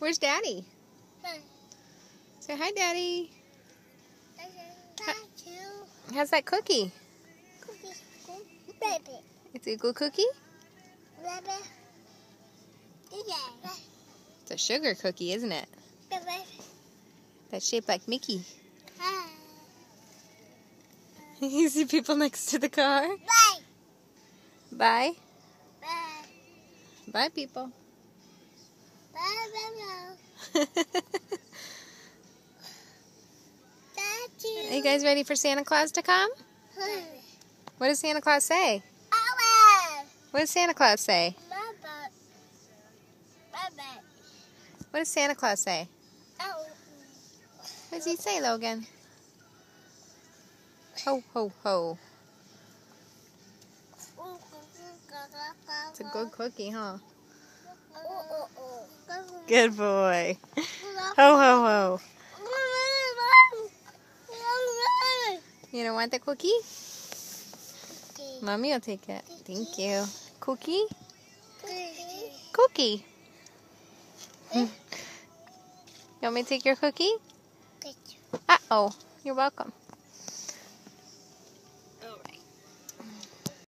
Where's Daddy? Say hi, Daddy. How's that cookie? It's a good cookie? It's a sugar cookie, isn't it? That's shaped like Mickey. You see people next to the car? Bye. Bye, people. Are you guys ready for Santa Claus to come? What does Santa Claus say? What does Santa Claus say? What does Santa Claus say? What does he say, Logan? Ho, ho, ho. It's a good cookie, huh? Good boy. Ho, ho, ho. You don't want the cookie? Mommy will take it. Thank you. Cookie? Cookie. You want me to take your cookie? Uh-oh. You're welcome.